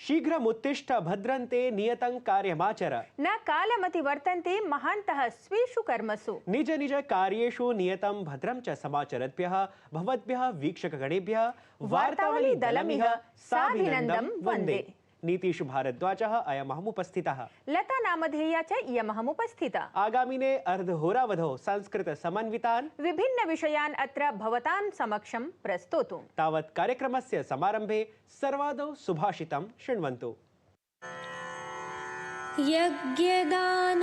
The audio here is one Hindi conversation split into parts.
शीघ्रमुत्तिष्ठ भद्रन्ते नियतं कार्यमाचर न कालमतिवर्तन्ते महान्तः स्वेषु कर्मसु निज निज कार्येषु नियतं भद्रं च समाचरद्भ्यः भवद्भ्यः वीक्षकगणेभ्यः वार्तावली दलमिह साभिनन्दं वन्दे। नीतीश भारद्वाजः अयमहमुपस्थितः। लता नामधेया च इयमहमुपस्थिता। आगामिने अर्धहोरावधौ संस्कृत समन्वितान् विभिन्न विषयान् अत्र भवतां समक्षं प्रस्तोतुं। तावत् कार्यक्रमस्य समारम्भे सर्वादौ सुभाषितं शृण्वन्तु। यज्ञदान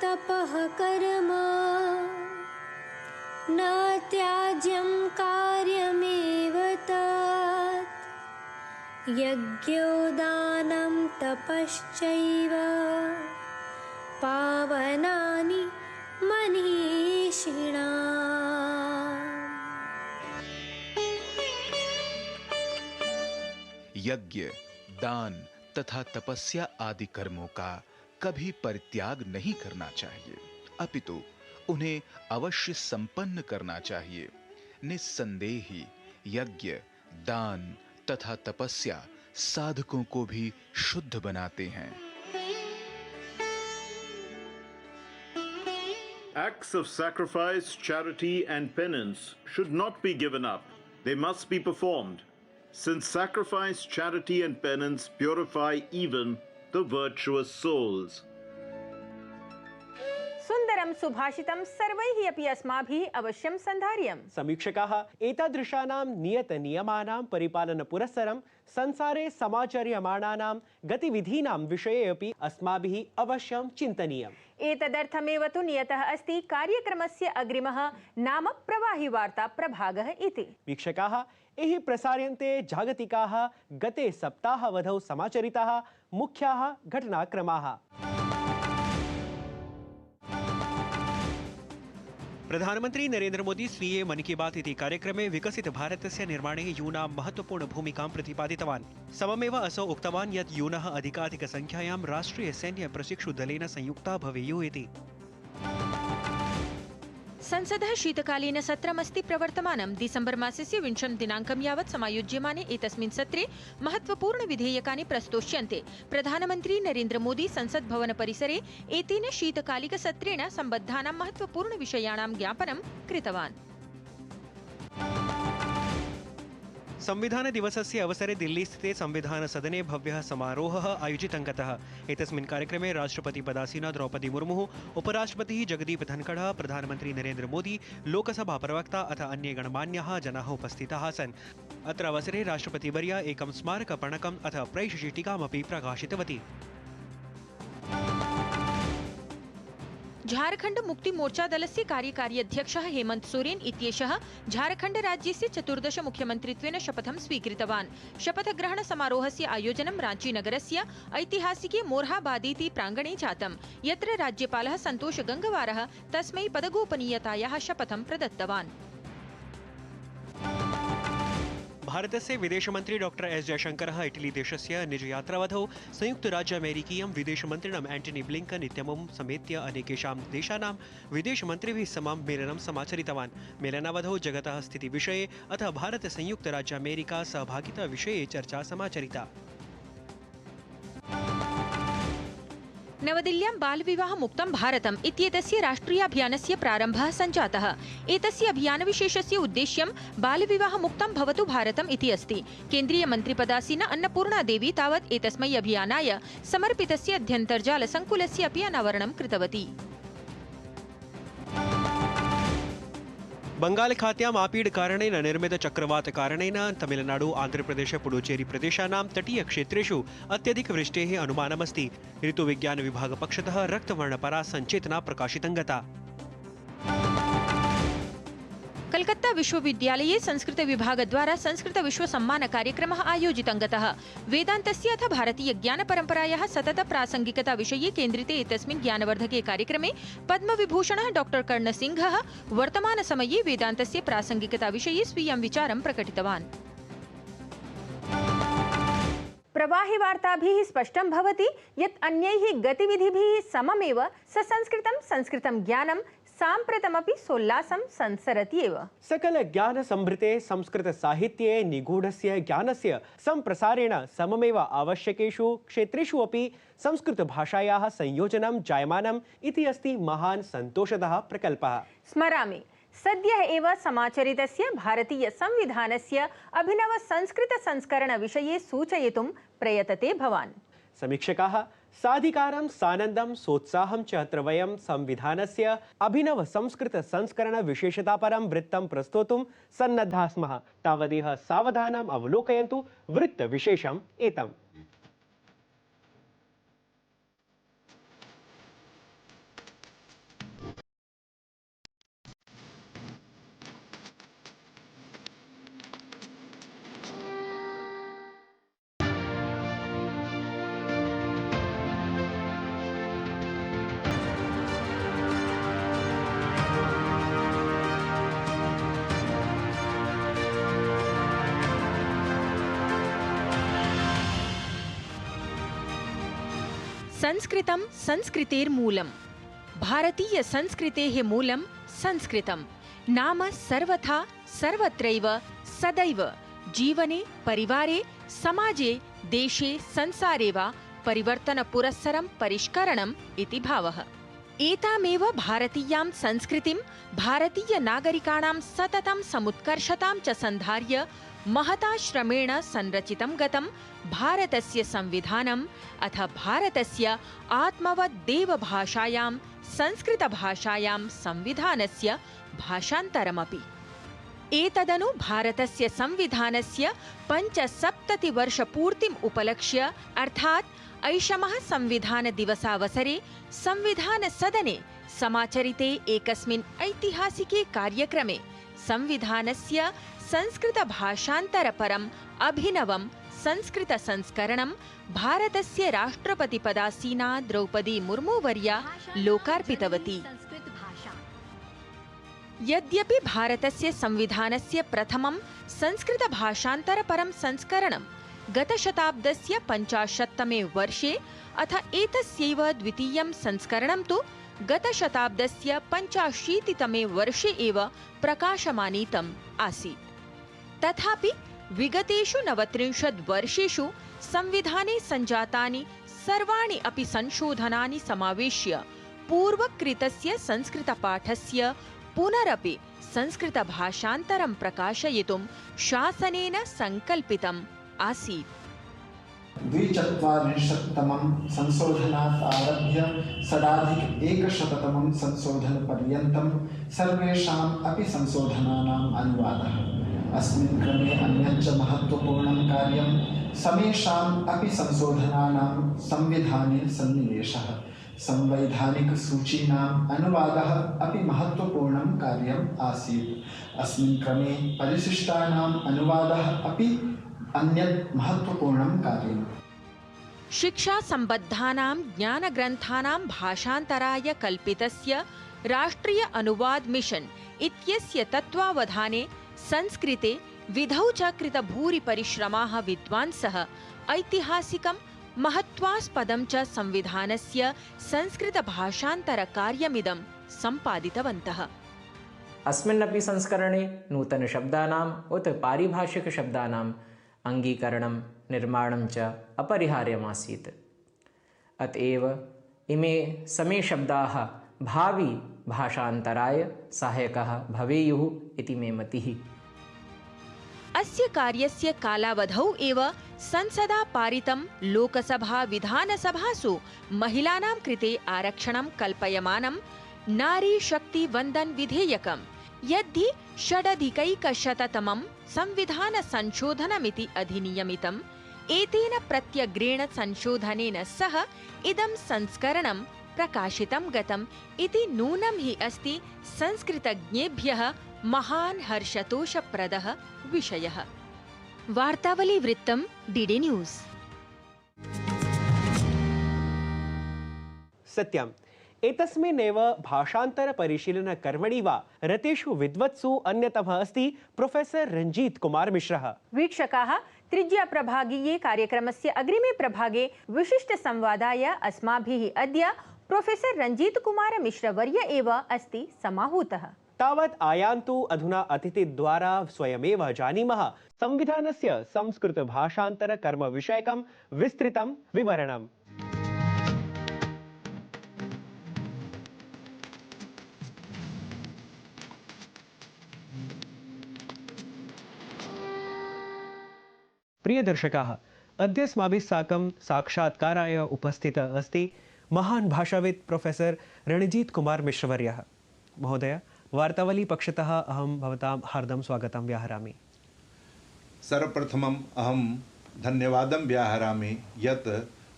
तपः कर्म न त्याज्यं कार्यमेव तत् यज्ञोदानं तपश्चैव पावनानि मनीषिणाम्। यज्ञ, दान तथा तपस्या आदि कर्मों का कभी परित्याग नहीं करना चाहिए, अपितु उन्हें अवश्य संपन्न करना चाहिए। निस्संदेह ही यज्ञ, दान तथा तपस्या साधकों को भी शुद्ध बनाते हैं। Acts of sacrifice, charity and penance should not be given up. They must be performed, since sacrifice, charity and penance purify even the virtuous souls. सुन्दरं सुभाषितं सर्वैः अपि अस्माभिः अवश्यं सन्धार्यम्। समीक्षकाः एतादृशानां नियतनियमानां परिपालनपुरस्सरं संसारे समाचर्यमाणानां गतिविधीनां विषये अपि अस्माभिः अवश्यं चिन्तनीयम्। एतदर्थमेव तु नियतः अस्ति कार्यक्रमस्य अग्रिमः नाम प्रवाहि वार्ता प्रभागः इति। वीक्षकाः, एहि प्रसार्यन्ते जागतिकाः गते सप्ताहावधौ समाचरिताः मुख्याः घटनाक्रमाः। प्रधानमंत्री नरेंद्र मोदी स्वीये मन की बात इति कार्यक्रमे विकसित भारतस्य निर्माणे यूनां महत्वपूर्ण भूमिकां प्रतिपादितवान्। सममेव असौ उक्तवान् यत् यूनः अधिकाधिकसंख्यायां राष्ट्रिय सैन्य प्रशिक्षुदलेन संयुक्ता भवेयुः इति। संसदः शीतकालीन सत्रमस्ति प्रवर्तमानं। डिसेम्बर मासस्य 20 दिनाङ्कं यावत् समायोज्यमाने एतस्मिन् सत्रे महत्वपूर्ण विधेयकानि प्रस्तोष्यन्ते। प्रधानमन्त्री नरेंद्र मोदी संसद भवन परिसरे एतेन शीतकालिक सत्रेण सम्बद्धानां महत्वपूर्ण विषयाणां ज्ञापनं कृतवान्। संविधान दिवसस्य अवसरे दिल्लीस्थिते संविधान सदने भव्यः समारोहः आयोजितः गतः। एतस्मिन् कार्यक्रमे राष्ट्रपति पदासीना द्रौपदी मुर्मुः, उपराष्ट्रपतिः जगदीप धनखडः, प्रधानमन्त्री नरेंद्र मोदी, लोकसभा प्रवक्ता अथ अन्ये गणमान्याः जनाः उपस्थिताः आसन्। अत्र अवसरे राष्ट्रपतिवर्या एकं स्मारकपर्णकम् अथ प्रैषचीटिकामपि प्रकाशितवती। झारखंड मुक्ति मोर्चा दलस्य कार्यकारी अध्यक्षः हेमंत सोरेन इत्येषः झारखंड राज्यस्य 14 मुख्यमन्त्रित्वेन शपथं स्वीकृतवान्। शपथग्रहण समारोहस्य आयोजनं रांची नगरस्य ऐतिहासिके मोरहाबादीति प्राङ्गणे जातम्, यत्र राज्यपालः सन्तोष गंगवारः तस्मै पदगोपनीयतायाः शपथं प्रदत्तवान्। भारतस्य विदेशमन्त्री डॉक्टर एस जयशंकरः इटली देशस्य निजयात्रावधौ संयुक्तराज्य अमेरिकीयं विदेशमन्त्रिणं एंटनी ब्लिंकन इत्यमुं समेत्य अनेकेषां देशानां विदेशमन्त्रिभिः समं मेलनं समाचरितवान्। मेलनावधौ जगतः स्थितिविषये अथ भारत संयुक्तराज्य अमेरिका सहभागिता विषये चर्चा समाचरिता। नवदिल्ल्यां बालविवाह मुक्तं भारतम् इत्येतस्य राष्ट्रियाभियानस्य प्रारम्भः सञ्जातः। एतस्य अभियानविशेषस्य उद्देश्यं बालविवाह मुक्तं भवतु भारतम् इति अस्ति। केन्द्रीयमन्त्रिपदासीना अन्नपूर्णा देवी तावत् एतस्मै अभियानाय समर्पितस्य अध्यन्तर्जालसङ्कुलस्य अपि अनावरणं कृतवती। बंगालखात्याम् आपीडकारणेन निर्मित चक्रवातकारणेन तमिलनाडु, आन्ध्रप्रदेश, पुडुचेरी प्रदेशानां तटीयक्षेत्रेषु अत्यधिकवृष्टेः अनुमानमस्ति। ऋतुविज्ञानविभागपक्षतः रक्तवर्णपरा सञ्चेतना प्रकाशितं गता। कलकत्ता विश्वविद्यालये संस्कृत विभागद्वारा संस्कृत विश्व सम्मान कार्यक्रमः आयोजितः गतः। वेदान्तस्य अथ भारतीय ज्ञानपरम्परायाः सतत प्रासंगिकता विषये केन्द्रिते एतस्मिन् ज्ञानवर्धके कार्यक्रमे पद्मविभूषणः डॉक्टर कर्णसिंहः वर्तमानसमये वेदान्तस्य प्रासंगिकता विषये स्वीयं विचारं प्रकटितवान्। प्रवाहि वार्ताभिः स्पष्टं भवति यत् अन्यैः गतिविधिभिः सममेव संस्कृतं ज्ञानं साम्प्रतमपि सोल्लासं संसरति एव। सकल ज्ञान संभृते संस्कृत साहित्ये निगूढस्य ज्ञानस्य संप्रसारेण सममेव आवश्यकेषु क्षेत्रेषु अपि संस्कृत भाषायाः संयोजनं जायमानम् इति अस्ति महान् सन्तोषदः प्रकल्पः। स्मरामि, सद्यः एव समाचरितस्य भारतीय संविधानस्य अभिनव संस्कृत संस्करण विषये सूचयितुं प्रयतते भवान्। समीक्षकाः साधिकारं सानन्दं सोत्साहं च अत्र वयं संविधानस्य अभिनव संस्कृत संस्करण विशेषतापरं वृत्तं प्रस्तोतुं सन्नद्धाः स्मः। तावदेव सावधानम् अवलोकयन्तु वृत्तविशेषम् एतम्। संस्कृतं संस्कृतेर्मूलं। भारतीय संस्कृतेः मूलं संस्कृतं। नाम सर्वथा सर्वत्रैव सदैव जीवने परिवारे समाजे देशे संसारे वा परिवर्तनपुरस्सरं परिष्करणम् इति भावः। एतामेव भारतीयां संस्कृतिं भारतीय नागरिकाणां सततं समुत्कर्षतां च सन्धार्य महता श्रमेण संरचितं गतं भारतस्य संविधानम् अथ भारतस्य आत्मवत् देवभाषायां संस्कृतभाषायां संविधानस्य भाषान्तरमपि। एतदनु भारतस्य संविधानस्य 75 वर्षपूर्तिम् उपलक्ष्य अर्थात् ऐषमः संविधान दिवसावसरे संविधान सदने समाचरिते एकस्मिन् ऐतिहासिके कार्यक्रमे संविधानस्य संस्कृत भाषान्तरपरम् अभिनवं संस्कृत संस्करणं भारतस्य राष्ट्रपतिपदासीना द्रौपदी मुर्मुवर्या लोकार्पितवती। यद्यपि भारतस्य संविधानस्य प्रथमं संस्कृत भाषान्तरपरं संस्करणं गतशताब्दस्य 50तमे वर्षे अथ एतस्यैव द्वितीयं संस्करणं तु गतशताब्दस्य 85तमे वर्षे एव प्रकाशमानीतम् आसीत्। तथापि विगतेषु 39 वर्षेषु संविधाने सञ्जातानि सर्वाणि अपि संशोधनानि समावेश्य पूर्वकृतस्य संस्कृतपाठस्य पुनरपि संस्कृतभाषान्तरं प्रकाशयितुं शासनेन सङ्कल्पितम् आसीत्। 42तमं संशोधनात् आरभ्य षडाधिक-100तमं संशोधनपर्यन्तं सर्वेषाम् अपि संशोधनानाम् अनुवादः। अस्मिन् क्रमे अन्यच्च महत्त्वपूर्णं कार्यं समेषाम् अपि संशोधनानां संविधाने सन्निवेशः। संवैधानिकसूचीनाम् अनुवादः अपि महत्त्वपूर्णं कार्यम् आसीत्। अस्मिन् क्रमे परिशिष्टानाम् अनुवादः अपि अन्यत् महत्त्वपूर्णं कार्यम्। शिक्षा सम्बद्धानां ज्ञानग्रन्थानां भाषान्तराय कल्पितस्य राष्ट्रिय अनुवाद मिशन इत्यस्य तत्त्वावधाने संस्कृते विधौ च कृतभूरिपरिश्रमाः विद्वांसः ऐतिहासिकं महत्त्वास्पदं च संविधानस्य संस्कृतभाषान्तरकार्यमिदं सम्पादितवन्तः। अस्मिन्नपि संस्करणे नूतनशब्दानाम् उत पारिभाषिकशब्दानाम् अङ्गीकरणं निर्माणं च अपरिहार्यमासीत्। अतएव इमे समे शब्दाः भावी भाषान्तराय सहायकाः भवेयुः इति मे मतिः। अस्य कार्यस्य कालावधौ एव संसदा पारितं लोकसभा विधानसभासु महिलानां कृते आरक्षणं कल्पयमानं नारी शक्ति वन्दन विधेयकं यद्धि 6अधिकैकशततमं संविधान संशोधनमिति अधिनियमितम् एतेन प्रत्यग्रेण संशोधनेन सह इदं संस्करणं प्रकाशितं गतम् इति नूनं हि अस्ति संस्कृतज्ञेभ्यः महान् हर्षतोषप्रदः विषयः। वार्तावली वृत्तं डीडी न्यूज़। सत्यम्। एतस्मिन्नेव भाषान्तरपरिशीलनकर्मणि वा रतेषु विद्वत्सु अन्यतमः अस्ति प्रोफेसर रञ्जीत कुमार मिश्रः। वीक्षकाः, तृतीयप्रभागीये कार्यक्रमस्य अग्रिमे प्रभागे विशिष्टसंवादाय अस्माभिः अद्य प्रोफेसर रंजीत कुमार मिश्र वर्य एव अस्ति समाहूतः। तावत् आयान्तु अधुना अतिथिद्वारा स्वयमेव जानीमः संविधानस्य संस्कृत भाषान्तर कर्म विषयकं विस्तृतं विवरणम्। प्रिय दर्शकाः, अद्य अस्माभिः साकं साक्षात्काराय उपस्थितः अस्ति महान् भाषाविद् प्रोफेसर रणजीत कुमार मिश्रवर्यः। महोदय, वार्तावली पक्षतः अहं भवतां हार्दं स्वागतं व्याहरामि। सर्वप्रथमम् अहं धन्यवादं व्याहरामि यत्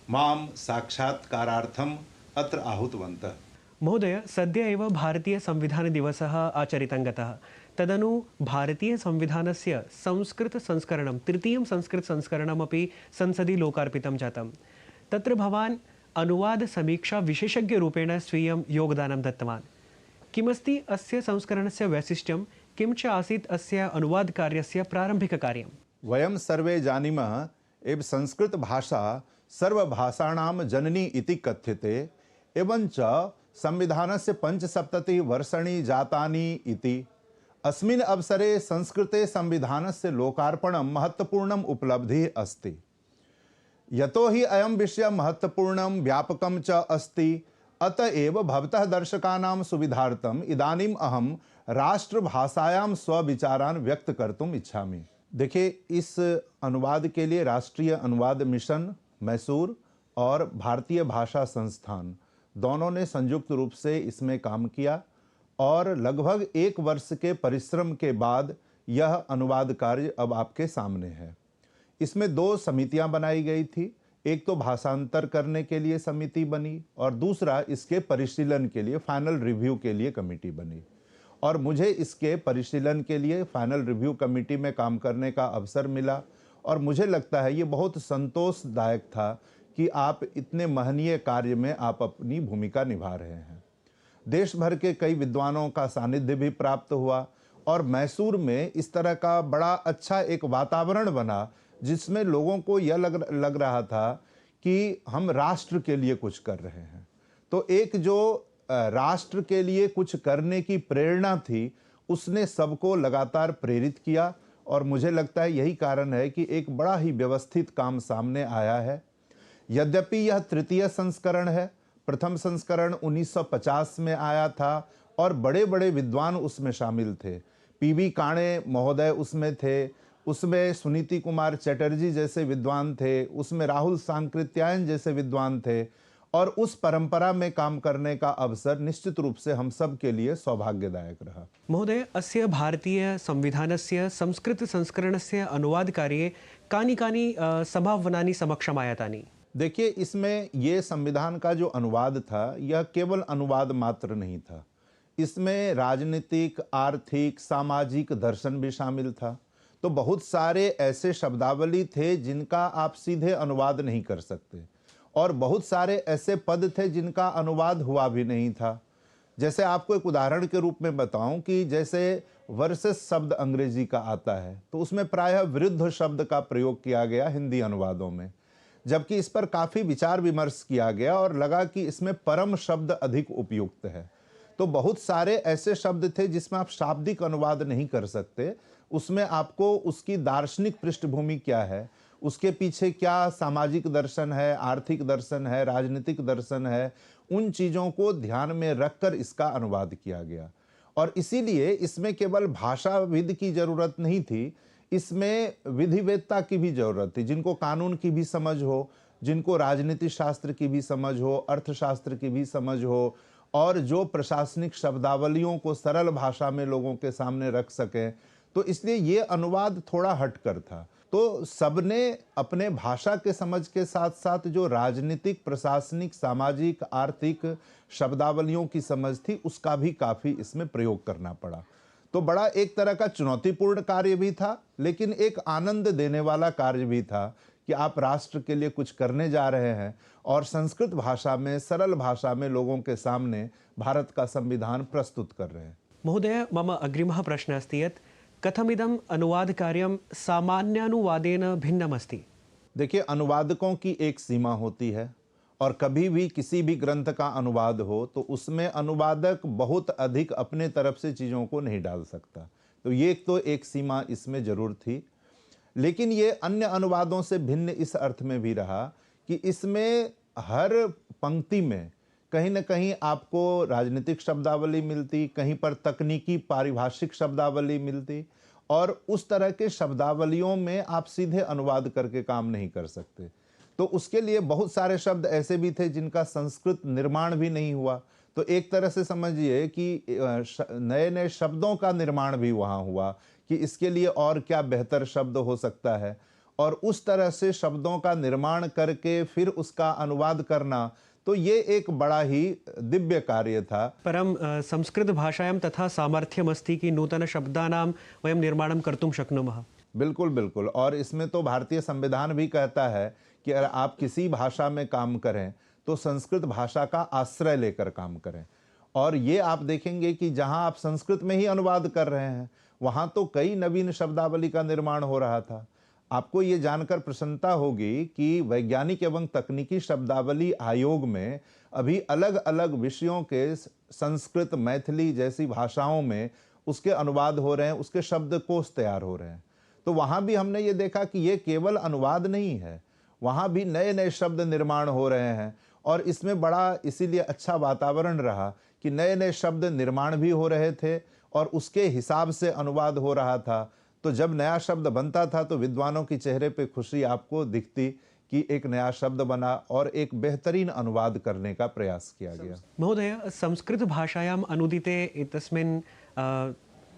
मां साक्षात्कारार्थम् अत्र आहूतवन्तः। महोदय, सद्य एव भारतीय संविधान दिवसः आचरितं गतः। तदनु भारतीय संविधानस्य संस्कृत संस्करणं, तृतीयं संस्कृत संस्करणमपि संसदि लोकार्पितं जातं। तत्र भवान् अनुवाद समीक्षा विशेषज्ञरूपेण स्वीयं योगदानं दत्तवान्। किमस्ति अस्य संस्करणस्य वैशिष्ट्यं, किं च आसीत् अस्य अनुवादकार्यस्य प्रारम्भिककार्यं? वयं सर्वे जानीमः एव संस्कृत भाषा सर्वभाषाणां जननी इति कथ्यते, एवञ्च संविधानस्य 75 वर्षाणि जातानि इति। अस्मिन् अवसरे संस्कृते संविधानस्य लोकार्पणं महत्वपूर्णम् उपलब्धिः अस्ति। यतो हि अयं विषयः महत्वपूर्णं व्यापकं च अस्ति, अतः एव भवतः दर्शकानां सुविधार्थम् इदानीम् अहं राष्ट्रभाषायां स्वविचारान् व्यक्त कर्तुम् इच्छामि। देखिए, इस अनुवाद के लिए राष्ट्रीय अनुवाद मिशन, मैसूर और भारतीय भाषा संस्थान दोनों ने संयुक्त रूप से इसमें काम किया और लगभग 1 वर्ष के परिश्रम के बाद यह अनुवाद कार्य अब आपके सामने है। इसमें 2 समितियां बनाई गई थी। एक तो भाषांतर करने के लिए समिति बनी और दूसरा इसके परिशीलन के लिए, फाइनल रिव्यू के लिए कमेटी बनी। और मुझे इसके परिशीलन के लिए फाइनल रिव्यू कमेटी में काम करने का अवसर मिला और मुझे लगता है ये बहुत संतोषदायक था कि आप इतने महनीय कार्य में आप अपनी भूमिका निभा रहे हैं। देश भर के कई विद्वानों का सानिध्य भी प्राप्त हुआ और मैसूर में इस तरह का बड़ा अच्छा एक वातावरण बना जिसमें लोगों को यह लग रहा था कि हम राष्ट्र के लिए कुछ कर रहे हैं। तो एक जो राष्ट्र के लिए कुछ करने की प्रेरणा थी, उसने सबको लगातार प्रेरित किया और मुझे लगता है यही कारण है कि एक बड़ा ही व्यवस्थित काम सामने आया है। यद्यपि यह तृतीय संस्करण है, प्रथम संस्करण 1950 में आया था और बड़े बड़े विद्वान उसमें शामिल थे। पीवी काणे महोदय उसमें थे, उसमें सुनीति कुमार चटर्जी जैसे विद्वान थे, उसमें राहुल सांकृत्यायन जैसे विद्वान थे और उस परंपरा में काम करने का अवसर निश्चित रूप से हम सब के लिए सौभाग्यदायक रहा। महोदय, अस्य भारतीय संविधानस्य संस्कृत संस्करणस्य अनुवादकार्ये कानि संभावनानि समक्षम् आयातानि? देखिए, इसमें ये संविधान का जो अनुवाद था यह केवल अनुवाद मात्र नहीं था। इसमें राजनीतिक, आर्थिक, सामाजिक दर्शन भी शामिल था। तो बहुत सारे ऐसे शब्दावली थे जिनका आप सीधे अनुवाद नहीं कर सकते और बहुत सारे ऐसे पद थे जिनका अनुवाद हुआ भी नहीं था। जैसे आपको एक उदाहरण के रूप में बताऊं कि जैसे वर्सेस शब्द अंग्रेजी का आता है तो उसमें प्रायः विरुद्ध शब्द का प्रयोग किया गया हिंदी अनुवादों में, जबकि इस पर काफ़ी विचार विमर्श किया गया और लगा कि इसमें परम शब्द अधिक उपयुक्त है। तो बहुत सारे ऐसे शब्द थे जिसमें आप शाब्दिक अनुवाद नहीं कर सकते, उसमें आपको उसकी दार्शनिक पृष्ठभूमि क्या है, उसके पीछे क्या सामाजिक दर्शन है, आर्थिक दर्शन है, राजनीतिक दर्शन है, उन चीज़ों को ध्यान में रखकर इसका अनुवाद किया गया। और इसीलिए इसमें केवल भाषाविद की ज़रूरत नहीं थी, इसमें विधिवेत्ता की भी जरूरत थी, जिनको कानून की भी समझ हो, जिनको राजनीति शास्त्र की भी समझ हो, अर्थशास्त्र की भी समझ हो और जो प्रशासनिक शब्दावलियों को सरल भाषा में लोगों के सामने रख सकें। तो इसलिए ये अनुवाद थोड़ा हटकर था। तो सबने अपने भाषा के समझ के साथ साथ जो राजनीतिक, प्रशासनिक, सामाजिक, आर्थिक शब्दावलियों की समझ थी उसका भी काफ़ी इसमें प्रयोग करना पड़ा। तो बड़ा एक तरह का चुनौतीपूर्ण कार्य भी था, लेकिन एक आनंद देने वाला कार्य भी था कि आप राष्ट्र के लिए कुछ करने जा रहे हैं और संस्कृत भाषा में, सरल भाषा में लोगों के सामने भारत का संविधान प्रस्तुत कर रहे हैं। महोदय, मम अग्रिमः प्रश्नः अस्ति यत् कथमिदम् अनुवादकार्यं सामान्यानुवादेन भिन्नम् अस्ति? देखिए, अनुवादकों की एक सीमा होती है और कभी भी किसी भी ग्रंथ का अनुवाद हो तो उसमें अनुवादक बहुत अधिक अपने तरफ से चीज़ों को नहीं डाल सकता। तो ये तो एक सीमा इसमें जरूर थी। लेकिन ये अन्य अनुवादों से भिन्न इस अर्थ में भी रहा कि इसमें हर पंक्ति में कहीं न कहीं आपको राजनीतिक शब्दावली मिलती, कहीं पर तकनीकी पारिभाषिक शब्दावली मिलती, और उस तरह के शब्दावलियों में आप सीधे अनुवाद करके काम नहीं कर सकते। तो उसके लिए बहुत सारे शब्द ऐसे भी थे जिनका संस्कृत निर्माण भी नहीं हुआ। तो एक तरह से समझिए कि नए नए शब्दों का निर्माण भी वहाँ हुआ कि इसके लिए और क्या बेहतर शब्द हो सकता है, और उस तरह से शब्दों का निर्माण करके फिर उसका अनुवाद करना, तो ये एक बड़ा ही दिव्य कार्य था। परं संस्कृत भाषायां तथा सामर्थ्यमस्ति कि नूतन शब्दानां वयं निर्माणं कर्तुं शक्नुमः। बिल्कुल बिल्कुल, और इसमें तो भारतीय संविधान भी कहता है कि अगर आप किसी भाषा में काम करें तो संस्कृत भाषा का आश्रय लेकर काम करें। और ये आप देखेंगे कि जहां आप संस्कृत में ही अनुवाद कर रहे हैं वहां तो कई नवीन शब्दावली का निर्माण हो रहा था। आपको ये जानकर प्रसन्नता होगी कि वैज्ञानिक एवं तकनीकी शब्दावली आयोग में अभी अलग अलग विषयों के संस्कृत, मैथिली जैसी भाषाओं में उसके अनुवाद हो रहे हैं, उसके शब्दकोश तैयार हो रहे हैं। तो वहाँ भी हमने ये देखा कि ये केवल अनुवाद नहीं है, वहाँ भी नए नए शब्द निर्माण हो रहे हैं, और इसमें बड़ा इसीलिए अच्छा वातावरण रहा कि नए नए शब्द निर्माण भी हो रहे थे और उसके हिसाब से अनुवाद हो रहा था। तो जब नया शब्द बनता था तो विद्वानों के चेहरे पे खुशी आपको दिखती कि एक नया शब्द बना और एक बेहतरीन अनुवाद करने का प्रयास किया गया। महोदय, संस्कृत भाषायाम् अनुदिते एतस्मिन्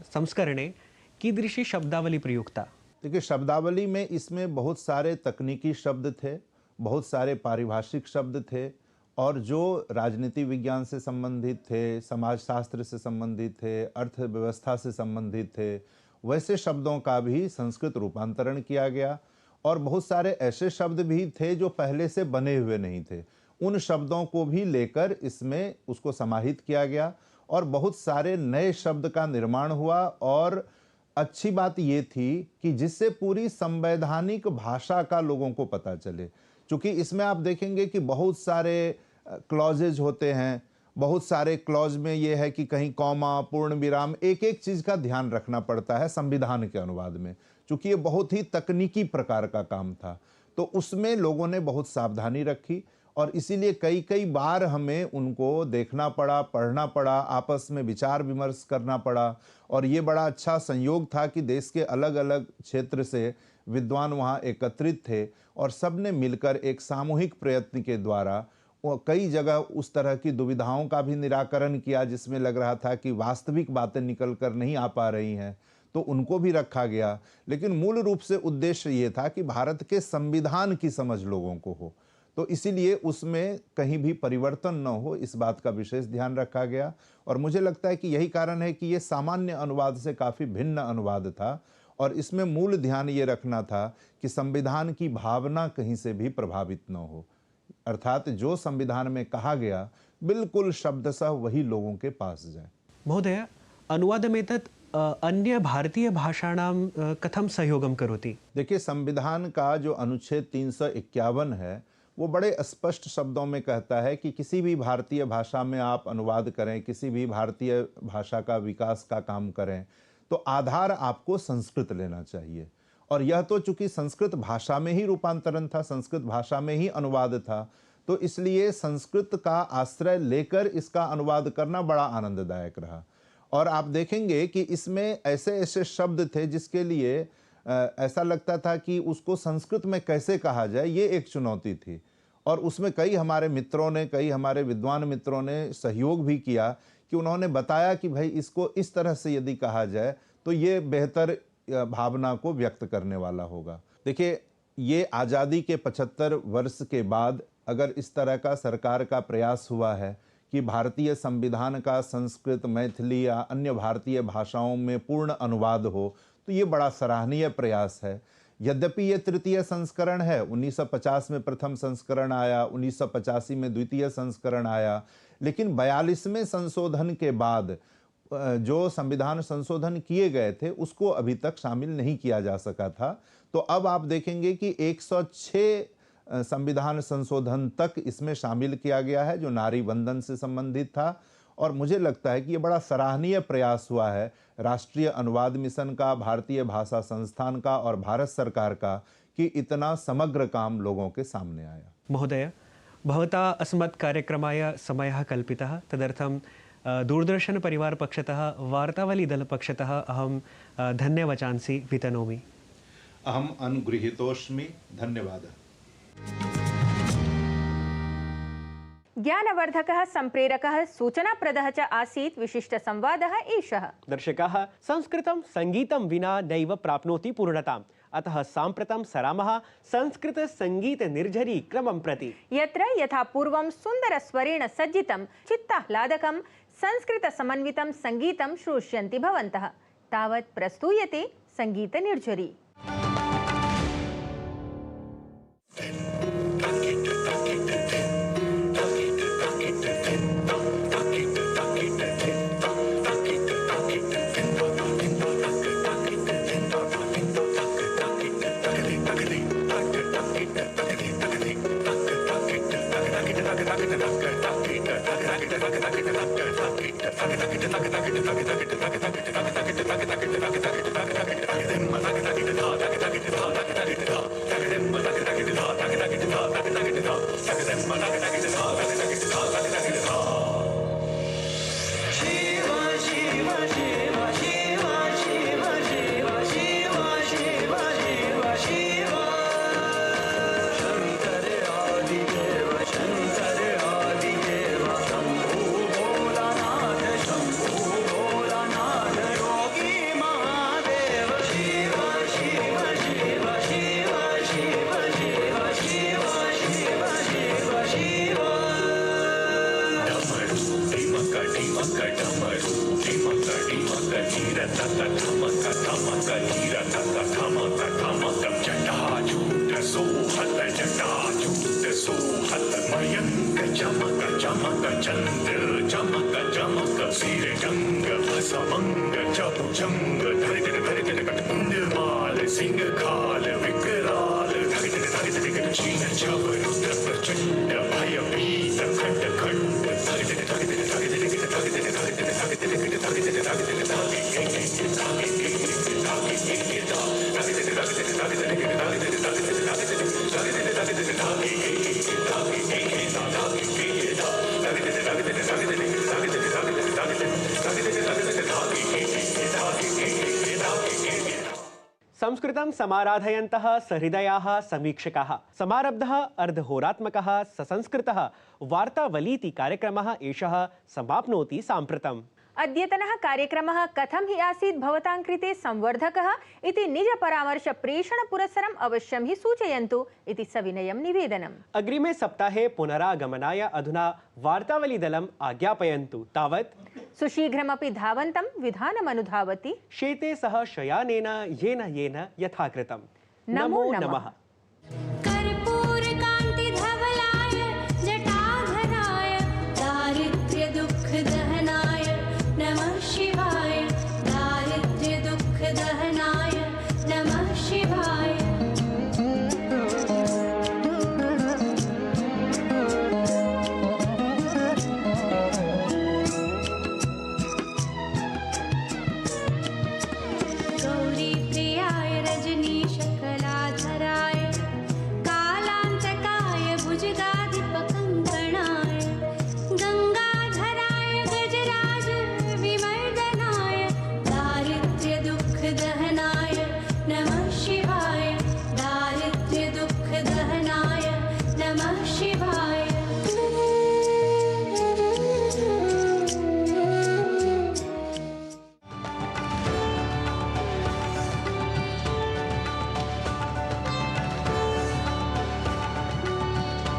संस्करणे कीदृशी शब्दावली प्रयुक्ता? देखिए, शब्दावली में इसमें बहुत सारे तकनीकी शब्द थे, बहुत सारे पारिभाषिक शब्द थे, और जो राजनीति विज्ञान से संबंधित थे, समाजशास्त्र से संबंधित थे, अर्थव्यवस्था से संबंधित थे, वैसे शब्दों का भी संस्कृत रूपांतरण किया गया। और बहुत सारे ऐसे शब्द भी थे जो पहले से बने हुए नहीं थे, उन शब्दों को भी लेकर इसमें उसको समाहित किया गया और बहुत सारे नए शब्द का निर्माण हुआ। और अच्छी बात ये थी कि जिससे पूरी संवैधानिक भाषा का लोगों को पता चले, क्योंकि इसमें आप देखेंगे कि बहुत सारे क्लॉजेज होते हैं, बहुत सारे क्लॉज में ये है कि कहीं कॉमा, पूर्ण विराम, एक एक चीज़ का ध्यान रखना पड़ता है संविधान के अनुवाद में, क्योंकि ये बहुत ही तकनीकी प्रकार का काम था। तो उसमें लोगों ने बहुत सावधानी रखी और इसीलिए कई कई बार हमें उनको देखना पड़ा, पढ़ना पड़ा, आपस में विचार विमर्श करना पड़ा। और ये बड़ा अच्छा संयोग था कि देश के अलग अलग क्षेत्र से विद्वान वहाँ एकत्रित थे और सब ने मिलकर एक सामूहिक प्रयत्न के द्वारा कई जगह उस तरह की दुविधाओं का भी निराकरण किया जिसमें लग रहा था कि वास्तविक बातें निकल कर नहीं आ पा रही हैं, तो उनको भी रखा गया। लेकिन मूल रूप से उद्देश्य ये था कि भारत के संविधान की समझ लोगों को हो, तो इसीलिए उसमें कहीं भी परिवर्तन न हो, इस बात का विशेष ध्यान रखा गया। और मुझे लगता है कि यही कारण है कि ये सामान्य अनुवाद से काफ़ी भिन्न अनुवाद था और इसमें मूल ध्यान ये रखना था कि संविधान की भावना कहीं से भी प्रभावित न हो, अर्थात जो संविधान में कहा गया बिल्कुल शब्दशः वही लोगों के पास जाए। महोदय, अनुवादमेतत् अन्य भारतीय भाषाणां कथं सहयोगं करोति? देखिए, संविधान का जो अनुच्छेद 351 है वो बड़े स्पष्ट शब्दों में कहता है कि किसी भी भारतीय भाषा में आप अनुवाद करें, किसी भी भारतीय भाषा का विकास का काम करें, तो आधार आपको संस्कृत लेना चाहिए। और यह तो चूंकि संस्कृत भाषा में ही रूपांतरण था, संस्कृत भाषा में ही अनुवाद था, तो इसलिए संस्कृत का आश्रय लेकर इसका अनुवाद करना बड़ा आनंददायक रहा। और आप देखेंगे कि इसमें ऐसे ऐसे शब्द थे जिसके लिए ऐसा लगता था कि उसको संस्कृत में कैसे कहा जाए, ये एक चुनौती थी। और उसमें कई हमारे मित्रों ने, कई हमारे विद्वान मित्रों ने सहयोग भी किया कि उन्होंने बताया कि भाई इसको इस तरह से यदि कहा जाए तो ये बेहतर भावना को व्यक्त करने वाला होगा। देखिए, ये आज़ादी के 75 वर्ष के बाद अगर इस तरह का सरकार का प्रयास हुआ है कि भारतीय संविधान का संस्कृत, मैथिली या अन्य भारतीय भाषाओं में पूर्ण अनुवाद हो, तो ये बड़ा सराहनीय प्रयास है। यद्यपि ये तृतीय संस्करण है, 1950 में प्रथम संस्करण आया, 1985 में द्वितीय संस्करण आया, लेकिन 42वें संशोधन के बाद जो संविधान संशोधन किए गए थे उसको अभी तक शामिल नहीं किया जा सका था। तो अब आप देखेंगे कि 106 संविधान संशोधन तक इसमें शामिल किया गया है जो नारी वंदन से संबंधित था। और मुझे लगता है कि ये बड़ा सराहनीय प्रयास हुआ है राष्ट्रीय अनुवाद मिशन का, भारतीय भाषा संस्थान का और भारत सरकार का कि इतना समग्र काम लोगों के सामने आया। महोदय, भवता अस्मत् कार्यक्रमाय समयः कल्पितः, तदर्थं दूरदर्शन परिवार पक्षतः वार्तावली दल पक्षतः अहं धन्यवाचांसि वितनोमि। अहम् अनुगृहीतोऽस्मि, धन्यवादः। ज्ञानवर्धकः, सम्प्रेरकः, सूचनाप्रदः च आसीत् विशिष्टसंवादः एषः। दर्शकाः, संस्कृतं सङ्गीतं विना नैव प्राप्नोति पूर्णताम्, अतः साम्प्रतं सरामः संस्कृतसङ्गीतनिर्झरी क्रमं प्रति, यत्र यथा पूर्वं सुन्दरस्वरेण सज्जितं चित्ताह्लादकं संस्कृतसमन्वितं सङ्गीतं श्रोष्यन्ति भवन्तः, तावत् प्रस्तूयते सङ्गीतनिर्झरी। संस्कृतं समाराधयन्तः सहृदयाः समीक्षकाः, समारब्धः अर्धहोरात्मकः ससंस्कृतः वार्तावलीति कार्यक्रमः एषः समाप्नोति साम्प्रतम्। अद्यतनः कार्यक्रमः कथं हि आसीत् भवतां कृते संवर्धकः इति निजपरामर्शप्रेषणपुरस्सरम् अवश्यं हि सूचयन्तु इति सविनयं निवेदनम्। अग्रिमे सप्ताहे पुनरागमनाय अधुना वार्तावलीदलम् आज्ञापयन्तु। तावत् सुशीघ्रमपि धावन्तं विधानमनुधावति शेते सह शयानेन येन येन यथाकृतं। नमो नमः।